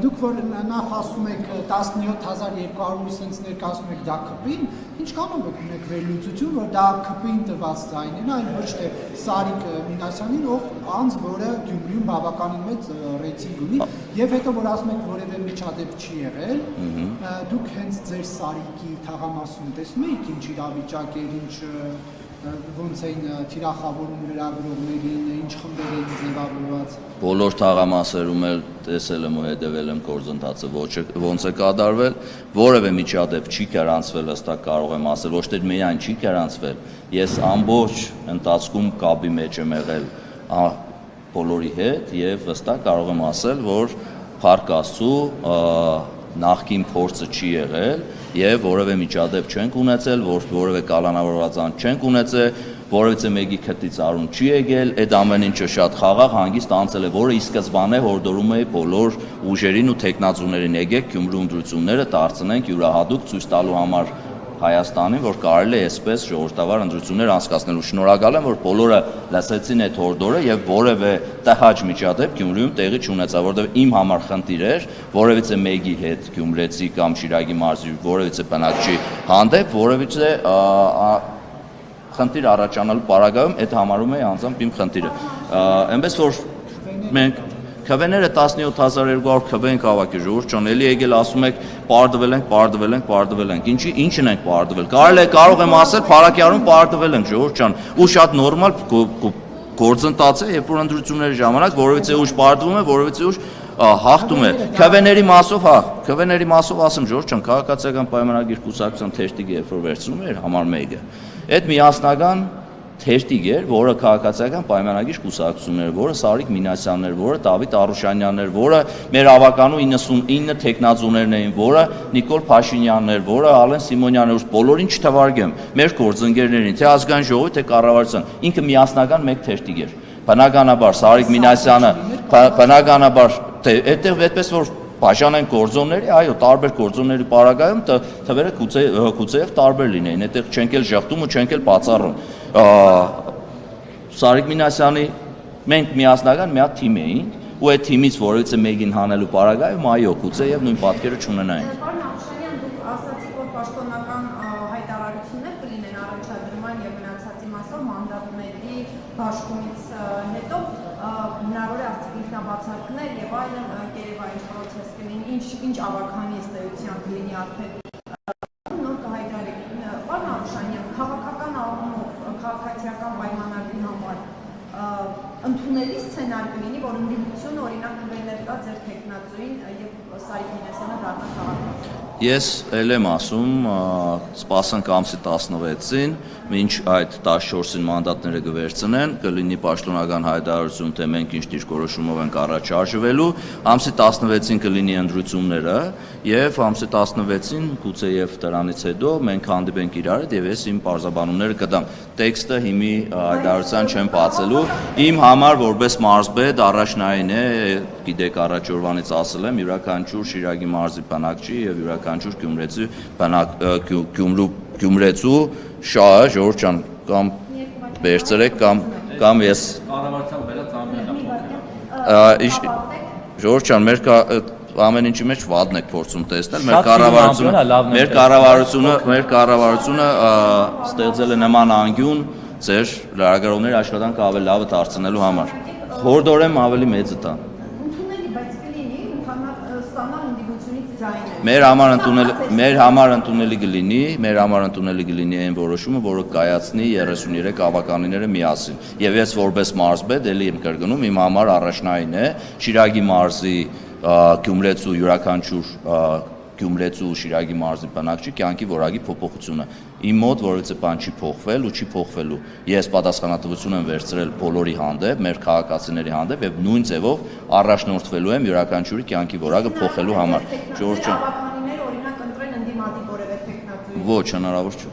Դուք որ նախ ասում եք 17200 սենց ներկայացնում եք դա քպին, ինչքանով եք ունեք վերլուծություն, որ դա քպին տված ձայնն է, այլ ոչ թե Սարիկ Մինասյանին, ով անձ, որը Գյումրիում բավականին մեծ ռեյտինգ ունի, եւ հետո որ ասում եք որևէ միջադեպ չի եղել, դուք հենց ձեր Սարիկի թաղամասում տեսնում եք ինչ իրավիճակ էր, ինչ ոնց էին թիրախավորում լրագրողներին, ինչ խմբեր էին ձևավորված։ Բոլոր թաղամասերում էլ տեսել եմ ու հետևել եմ գործընթացը ոնց է կատարվել, որևէ միջադեպ չի գրանցվել, հստակ կարող եմ ասել, ոչ թե միայն չի գրանցվել, ես ամբողջ ընթացքում կապի մեջ եմ եղել բոլորի հետ եւ հստակ կարող եմ ասել, որ Փառք Աստծո նախկին փորձը չի եղել եւ որևէ միջադեպ չենք ունեցել, որևէ կալանավորված անձ չենք ունեցել, որևէ մեկի քթից արուն չի եկել, այդ ամեն ինչը շատ խաղաղ հանգիստ անցել է, որը ի սկզբանե հորդորում է բոլոր ուժերին ու տեխնազուներին եկեք Գյումրու ընտրությունները դարձնենք յուրահատուկ ցույց տալու համար Հայաստանին, որ կարելի է այսպես ժողովրդավար ընտրություններ անցկացնելու։ Շնորհակալ եմ, որ բոլորը լսեցին այդ հորդորը եւ որևէ տհաճ միջադեպ Գյումրիում տեղի չունեցավ, որովհետեւ իմ համար խնդիր էր որևիցե մեկի հետ Գյումրեցի կամ Շիրակի մարզի որևիցե բնակչի հանդեպ որևիցե խնդիր առաջանալու պարագայում այդ համարում է անձամբ իմ խնդիրը։ Այնպես որ մենք քվեները 17200 քվ ենք հավաքի ժողովուրդ ջան, էլի եկել ասում եք պարդվել ենք։ Ինչին ենք պարդվել։ Կարող եմ ասել Փարաքյարում պարդվել ենք ժողովուրդ ջան, ու շատ նորմալ գործընթաց է, երբ որ ընտրությունների ժամանակ որևիցե ուժ պարդվում է, որևիցե ուժ հաղթում է։ Քվեների մասով ասեմ ժողովուրդ ջան, քաղաքացիական պայմանագիր կուսակցության թերթիկը երբ որ վերցնում էր համար 1-ը, այդ միասնական թերթիկ էր, որը քաղաքացիական պայմանագիր կուսակցությունն էր, որը Սարիկ Մինասյանն էր, որը Դավիթ Արուշանյանն էր, որը մեր ավականու 99 տեխնազուներն էին, որը Նիկոլ Փաշինյանն էր, որը Ալեն Սիմոնյանն էր, բոլորին չթվարկեմ, մեր գործընկերներին, թե ազգային ժողովի, թե կառավարության, ինքը միասնական մեկ թերթիկ էր։ Բնականաբար Սարիկ Մինասյանը, բնականաբար, այդտեղ այդպես որ բաժանեն գործոնների, այո, տարբեր գործոնների պարագայում թվերը գուցեև տարբեր լինեին, այդտեղ չենք էլ ժխտում ու չենք էլ բացառում։ Սարիկ Մինասյանի մենք միասնական մի հատ թիմ էինք, ու այդ թիմից որևիցե մեկին հանելու պարագայում, այո, գուցեև նույն պատկերը չունենայինք։ Պարոն Աշանյան, դուք ասացիք, որ պաշտոնական հայտարարություններ կլինեն առաջադրման եւ մնացածի մասով մանդատների բաշխումից հետո հնարավոր է ասել ինքնաբացարկներ եւ այլն Երևանի process կլինի, ինչ ավականի ըստեյությամբ լինի արդեն նոր կհայտարարեք։ Պարոն Աշանյան, քաղաքական առումով քաղաքացիական պայմանագրի համար ընդունելի սցենար կլինի, որ ընդդիմությունը օրինակ կվերներ ձեր տեխնազուին եւ Սարիկ Մինասյանը դառնա քաղաքացի։ Ես էլ եմ ասում, սպասենք ամսի 16-ին, մինչ այդ 14-ին մանդատները կվերցնեն, կլինի պաշտոնական հայտարարություն, թե մենք ինչ դիրքորոշումով ենք առաջարժվելու, ամսի 16-ին կլինի ընտրությունները եւ ամսի 16-ին գուցեև դրանից հետո մենք հանդիպենք իրար հետ եւ ես իմ պարզաբանումները կտամ։ Տեքստը հիմի հայտարարության չեմ բացելու, իմ համար որպես մարզպետ առաջնային է, գիտեք առաջ օրվանից ասել եմ, յուրաքանչյուր Շիրակի մարզի բնակչի եւ յուրաքանչյուր Գյումրեցու շահը, ժողովուրդ ջան, կամ վերցրեք կամ ես ժողովուրդ ջան, մեր ամեն ինչի մեջ վատն եք փորձում տեսնել, մեր կառավարությունը ստեղծել է նման անկյուն ձեր լրագրողների աշխատանքը ավելի լավը դարձնելու համար։ Հորդորեմ ավելի մեծը տան։ Մեր համար ընդունելի կլինի այն որոշումը, որը կայացնի 33 ավականիները միասին։ Եվ ես որպես մարզպետ էլի եմ կրկնում, իմ համար առաջնային է Շիրակի մարզի Գյումրեցու յուրաքանչյուր Գյումրեցու Շիրակի մարզի բնակչի կյանքի որակի փոփոխությունը։ Իմ մոտ որևէ բան չի փոխվել ու չի փոխվելու։ Ես պատասխանատվություն եմ վերցրել բոլորի հանդեպ, մեր քաղաքացիների հանդեպ եւ նույն ձևով առաջնորդվելու եմ յուրաքանչյուրի կյանքի որակը փոխելու համար։ Ժողովուրդ ջան, ավականիները օրինակ ընտրեն ընդդիմադի որևէ տեխնազուի։ ոչ, հնարավոր չէ։